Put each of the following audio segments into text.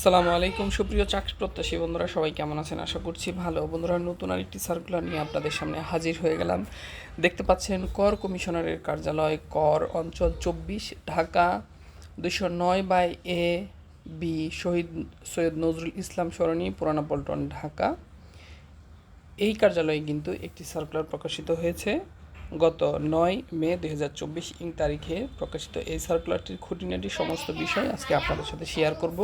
আসসালামু আলাইকুম সুপ্রিয় চাকরি প্রত্যাশী বন্ধুরা, সবাই কেমন আছেন? আশা করছি ভালো। বন্ধুরা, নতুন আরেকটি সার্কুলার নিয়ে আপনাদের সামনে হাজির হয়ে গেলাম। দেখতে পাচ্ছেন কর কমিশনারের কার্যালয়, কর অঞ্চল 24, ঢাকা 209/A বি শহীদ সৈয়দ নজরুল ইসলাম সরণি, পুরানা পল্টন, ঢাকা। এই কার্যালয়ে কিন্তু একটি সার্কুলার প্রকাশিত হয়েছে গত 9 মে 2024 তারিখে প্রকাশিত। এই সার্কুলারটির খুঁটিনাটি সমস্ত বিষয় আজকে আপনাদের সাথে শেয়ার করব।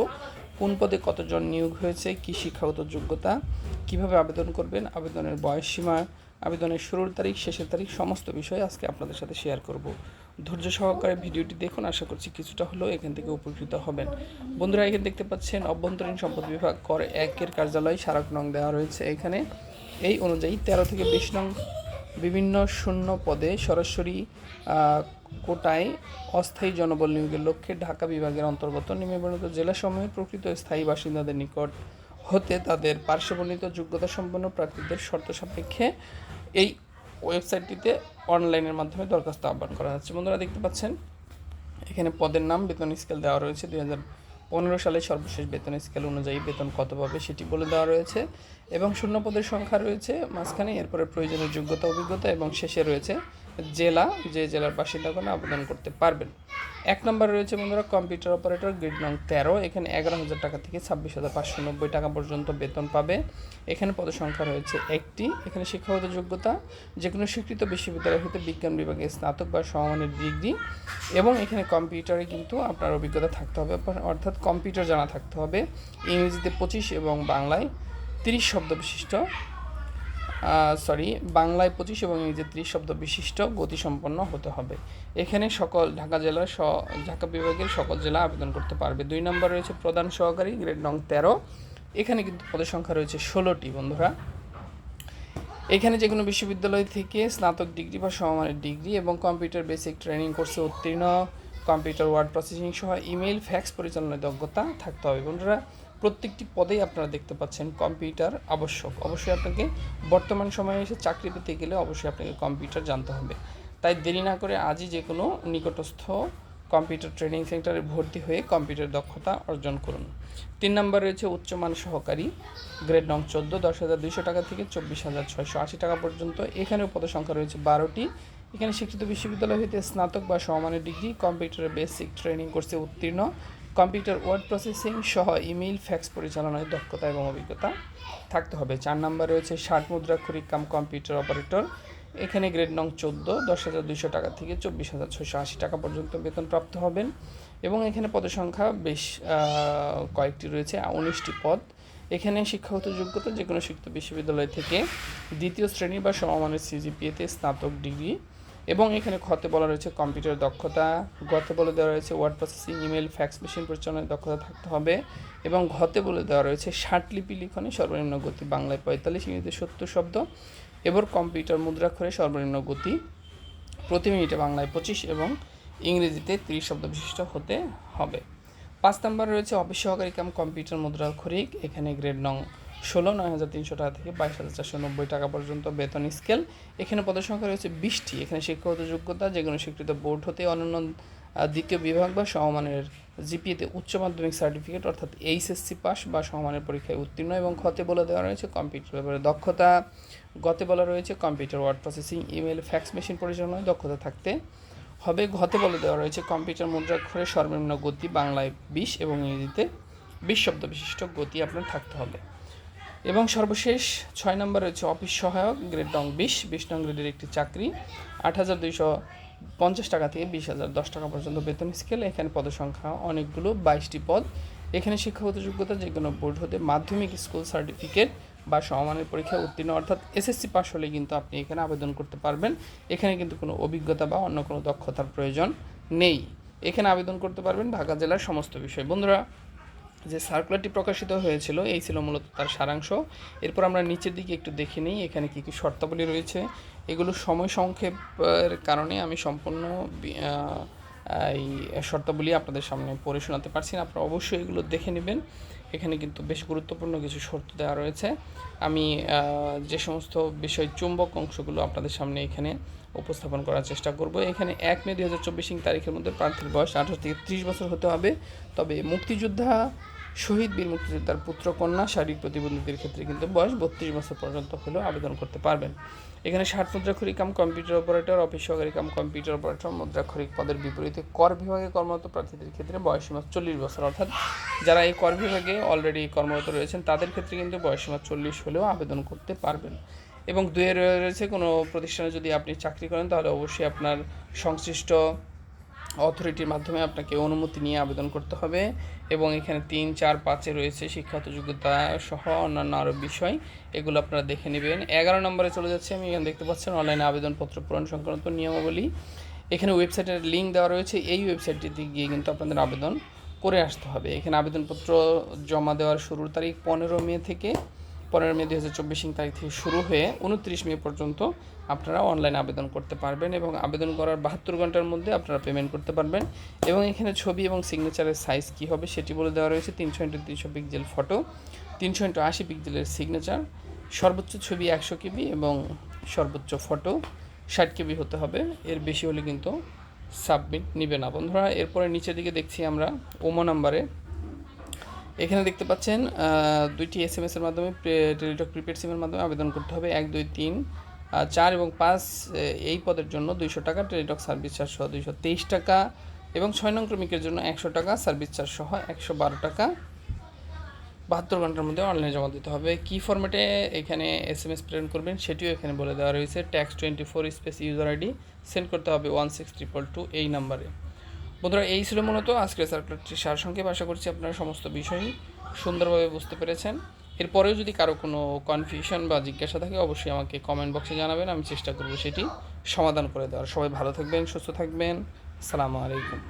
কোন পদে কতজন নিয়োগ হয়েছে, কী শিক্ষাগত যোগ্যতা, কিভাবে আবেদন করবেন, আবেদনের বয়সসীমা, আবেদনের শুরুর তারিখ, শেষের তারিখ, সমস্ত বিষয় আজকে আপনাদের সাথে শেয়ার করব। ধৈর্য সহকারে ভিডিওটি দেখুন, আশা করছি কিছুটা হলেও এখান থেকে উপকৃত হবেন। বন্ধুরা, এখানে দেখতে পাচ্ছেন অভ্যন্তরীণ সম্পদ বিভাগ কর 1-এর কার্যালয়, স্মারক নং দেওয়া রয়েছে এখানে। এই অনুযায়ী 13 থেকে 20 নং বিভিন্ন শূন্য পদে সরাসরি কোটায় অস্থায়ী জনবল নিয়োগের লক্ষ্যে ঢাকা বিভাগের অন্তর্গত নিম্নবর্ণিত জেলাসমূহের প্রকৃত স্থায়ী বাসিন্দাদের নিকট হতে তাদের পার্শ্ববর্ণিত যোগ্যতা সম্পন্ন প্রার্থীদের শর্ত সাপেক্ষে এই ওয়েবসাইটটিতে অনলাইনের মাধ্যমে দরখাস্ত আহ্বান করা হচ্ছে। বন্ধুরা, দেখতে পাচ্ছেন এখানে পদের নাম, বেতন স্কেল দেওয়া রয়েছে। 2015 সালে সর্বশেষ বেতন স্কেল অনুযায়ী বেতন কত পাবে সেটি বলে দেওয়া রয়েছে এবং শূন্য পদের সংখ্যা রয়েছে মাঝখানে। এরপরে প্রয়োজনীয় যোগ্যতা, অভিজ্ঞতা এবং শেষে রয়েছে জেলা, যে জেলার বাসিন্দাগণ আবেদন করতে পারবেন। 1 নম্বরে রয়েছে বন্ধুরা কম্পিউটার অপারেটর, গ্রেড নং 13। এখানে 11,000 টাকা থেকে 26,590 টাকা পর্যন্ত বেতন পাবে। এখানে পদসংখ্যা রয়েছে 1টি। এখানে শিক্ষাগত যোগ্যতা যে কোনো স্বীকৃত বিশ্ববিদ্যালয় হতে বিজ্ঞান বিভাগে স্নাতক বা সমমানের ডিগ্রি, এবং এখানে কম্পিউটারে কিন্তু আপনার অভিজ্ঞতা থাকতে হবে, অর্থাৎ কম্পিউটার জানা থাকতে হবে। ইংরেজিতে 25 এবং বাংলায় 30 শব্দ বিশিষ্ট বাংলায় 25 এবং ইংরেজি 30 শব্দ বিশিষ্ট গতিসম্পন্ন হতে হবে। এখানে সকল ঢাকা বিভাগের সকল জেলা আবেদন করতে পারবে। 2 নম্বর রয়েছে প্রধান সহকারী, গ্রেড নং 13। এখানে কিন্তু পদের সংখ্যা রয়েছে 16টি। বন্ধুরা, এখানে যে কোনো বিশ্ববিদ্যালয় থেকে স্নাতক ডিগ্রি বা সমমানের ডিগ্রি এবং কম্পিউটার বেসিক ট্রেনিং কোর্সে উত্তীর্ণ, কম্পিউটার ওয়ার্ড প্রসেসিং সহ ইমেইল, ফ্যাক্স পরিচালনায় দক্ষতা থাকতে হবে। বন্ধুরা, প্রত্যেকটি পদেই আপনারা দেখতে পাচ্ছেন কম্পিউটার আবশ্যক। অবশ্যই আপনাকে বর্তমান সময়ে এসে চাকরি পেতে গেলে অবশ্যই আপনাকে কম্পিউটার জানতে হবে। তাই দেরি না করে আজই যে কোনো নিকটস্থ কম্পিউটার ট্রেনিং সেন্টারে ভর্তি হয়ে কম্পিউটার দক্ষতা অর্জন করুন। 3 নম্বর রয়েছে উচ্চমান সহকারী, গ্রেড নং 14, 10,200 টাকা থেকে 24,680 টাকা পর্যন্ত। এখানেও পদসংখ্যা রয়েছে 12টি। এখানে শিক্ষিত বিশ্ববিদ্যালয় হইতে স্নাতক বা সমমানের ডিগ্রি, কম্পিউটারের বেসিক ট্রেনিং কোর্সে উত্তীর্ণ, কম্পিউটার ওয়ার্ড প্রসেসিং সহ ইমেইল, ফ্যাক্স পরিচালনায় দক্ষতা এবং অভিজ্ঞতা থাকতে হবে। 4 নম্বর রয়েছে 60 মুদ্রাক্ষরিক কাম কম্পিউটার অপারেটর। এখানে গ্রেড নং 14, 10,200 টাকা থেকে 24,680 টাকা পর্যন্ত বেতন প্রাপ্ত হবেন এবং এখানে পদের সংখ্যা বেশ কয়েকটি রয়েছে, 19টি পদ। এখানে শিক্ষাগত যোগ্যতা যে কোনো শিক্ষিত বিশ্ববিদ্যালয় থেকে দ্বিতীয় শ্রেণী বা সমমানের সিজিপিএতে স্নাতক ডিগ্রি, এবং এখানে খতে বলা রয়েছে কম্পিউটার দক্ষতা, গতে বলে দেওয়া রয়েছে word processing, email, fax machine পরিচালনায় দক্ষতা থাকতে হবে, এবং ঘতে বলে দেওয়া রয়েছে ষাটলিপি লিখনে সর্বনিম্ন গতি বাংলায় 45, ইংরেজিতে 70 শব্দ, এবং কম্পিউটার মুদ্রাক্ষরে সর্বনিম্ন গতি প্রতি মিনিটে বাংলায় 25 এবং ইংরেজিতে 30 শব্দ বিশিষ্ট হতে হবে। 5 নম্বর রয়েছে অফিস সহকারী কাম কম্পিউটার মুদ্রাক্ষরিক। এখানে গ্রেড নং 16, 9,300 টাকা থেকে 22,490 টাকা পর্যন্ত বেতন স্কেল। এখানে পদের সংখ্যা রয়েছে 20টি। এখানে শিক্ষাগত যোগ্যতা যে কোনো স্বীকৃত বোর্ড হতে অনন্য দ্বিতীয় বিভাগ বা সমমানের জিপিএতে উচ্চ মাধ্যমিক সার্টিফিকেট অর্থাৎ এইচএসসি পাস বা সমমানের পরীক্ষায় উত্তীর্ণ, এবং খতে বলে দেওয়া রয়েছে কম্পিউটার ব্যাপারে দক্ষতা, গতে বলা রয়েছে computer word processing, email, fax machine পরিচালনায় দক্ষতা থাকতে হবে। ঘতে বলে দেওয়া রয়েছে কম্পিউটার মুদ্রাক্ষরে সর্বনিম্ন গতি বাংলায় 20 এবং ইংরেজিতে 20 শব্দ বিশিষ্ট গতি আপনার থাকতে হবে। এবং সর্বশেষ 6 নম্বর রয়েছে অফিস সহায়ক, গ্রেড নং 20 নং গ্রেডের একটি চাকরি, 8,250 টাকা থেকে 20,010 টাকা পর্যন্ত বেতন স্কেল। এখানে পদসংখ্যা অনেকগুলো, 22টি পদ। এখানে শিক্ষাগত যোগ্যতা যে কোনো বোর্ড হতে মাধ্যমিক স্কুল সার্টিফিকেট বা সমমানের পরীক্ষায় উত্তীর্ণ অর্থাৎ এসএসসি পাস হলে কিন্তু আপনি এখানে আবেদন করতে পারবেন। এখানে কিন্তু কোনো অভিজ্ঞতা বা অন্য কোনো দক্ষতার প্রয়োজন নেই। এখানে আবেদন করতে পারবেন ঢাকা জেলার সমস্ত বিষয়। বন্ধুরা, যে সার্কুলারটি প্রকাশিত হয়েছিল এই ছিল মূলত তার সারাংশ। এরপর আমরা নিচের দিকে একটু দেখে নিই এখানে কী কী শর্তাবলী রয়েছে। এগুলো সময় সংক্ষেপের কারণে আমি সম্পূর্ণ এই শর্তাবলী আপনাদের সামনে পড়ে শোনাতে পারছি না, আপনারা অবশ্যই এগুলো দেখে নেবেন। এখানে কিন্তু বেশ গুরুত্বপূর্ণ কিছু শর্ত দেওয়া রয়েছে। আমি যে সমস্ত বিষয় চুম্বক অংশগুলো আপনাদের সামনে এখানে উপস্থাপন করার চেষ্টা করব। এখানে 1 মে 2024 তারিখের মধ্যে প্রার্থীর বয়স 18 থেকে 30 বছর হতে হবে। তবে মুক্তিযোদ্ধা শহীদ বীর মুক্তিযোদ্ধার পুত্র কন্যা শারীরিক প্রতিবন্ধীদের ক্ষেত্রে কিন্তু বয়স 32 বছর পর্যন্ত হলেও আবেদন করতে পারবেন। এখানে 60 মুদ্রাক্ষরিক কাম কম্পিউটার অপারেটর, অফিস সহকারী কাম কম্পিউটার অপারেটর মুদ্রাক্ষরিক পদের বিপরীতে কর বিভাগে কর্মরত প্রার্থীদের ক্ষেত্রে বয়সসীমা 40 বছর, অর্থাৎ যারা এই কর বিভাগে অলরেডি কর্মরত রয়েছেন তাদের ক্ষেত্রে কিন্তু বয়সসীমা 40 হলেও আবেদন করতে পারবেন। এবং 2 রয়েছে কোনো প্রতিষ্ঠানে যদি আপনি চাকরি করেন তাহলে অবশ্যই আপনার সংশ্লিষ্ট অথরিটির মাধ্যমে আপনাকে অনুমতি নিয়ে আবেদন করতে হবে। এবং এখানে 3, 4, 5 রয়েছে শিক্ষাগত যোগ্যতা সহ অন্যান্য আরও বিষয়, এগুলো আপনারা দেখে নেবেন। 11 নম্বরে চলে যাচ্ছে, আমি এখানে দেখতে পাচ্ছেন অনলাইনে আবেদনপত্র পূরণ সংক্রান্ত নিয়মাবলী। এখানে ওয়েবসাইটের লিঙ্ক দেওয়া রয়েছে, এই ওয়েবসাইটটিতে গিয়ে কিন্তু আপনাদের আবেদন করে আসতে হবে। এখানে আবেদনপত্র জমা দেওয়ার শুরুর তারিখ 15 মে 2024 তারিখ থেকে শুরু হয়ে 29 মে পর্যন্ত আপনারা অনলাইনে আবেদন করতে পারবেন এবং আবেদন করার 72 ঘন্টার মধ্যে আপনারা পেমেন্ট করতে পারবেন। এবং এখানে ছবি এবং সিগনেচারের সাইজ কী হবে সেটি বলে দেওয়া রয়েছে। 300x300 পিক্সেল ফটো, 300x80 পিক্সেলের সিগনেচার, সর্বোচ্চ ছবি 100 কেবি এবং সর্বোচ্চ ফটো 60 কেবি হতে হবে, এর বেশি হলে কিন্তু সাবমিট নিবে না বন্ধুরা। এরপরে নিচের দিকে দেখছি আমরা ওমো নাম্বারে, এখানে দেখতে পাচ্ছেন 2টি SMS এর মাধ্যমে টেলিটক প্রিপেড সিমের মাধ্যমে আবেদন করতে হবে। 1, 2, 3, 4 এবং 5 এই পদের জন্য 200 টাকা, টেলিটক সার্ভিস চার্জ সহ 223 টাকা এবং 6 নং ক্রমিকের জন্য 100 টাকা, সার্ভিস চার্জ সহ 112 টাকা 72 ঘন্টার মধ্যে অনলাইনে জমা দিতে হবে। কী ফরম্যাটে এখানে SMS প্রেরণ করবেন সেটিও এখানে বলে দেওয়া রয়েছে। Tax 24 space user ID send করতে হবে 16222 এই নাম্বারে। বন্ধুরা, এই ছিল মূলত আজকের সার্কুলারটির সারসংক্ষেপ। আশা করছি আপনারা সমস্ত বিষয় সুন্দরভাবে বুঝতে পেরেছেন। এরপরেও যদি কারো কোনো কনফিউশন বা জিজ্ঞাসা থাকে অবশ্যই আমাকে কমেন্ট বক্সে জানাবেন, আমি চেষ্টা করব সেটি সমাধান করে দেওয়ার। সবাই ভালো থাকবেন, সুস্থ থাকবেন। আসসালামু আলাইকুম।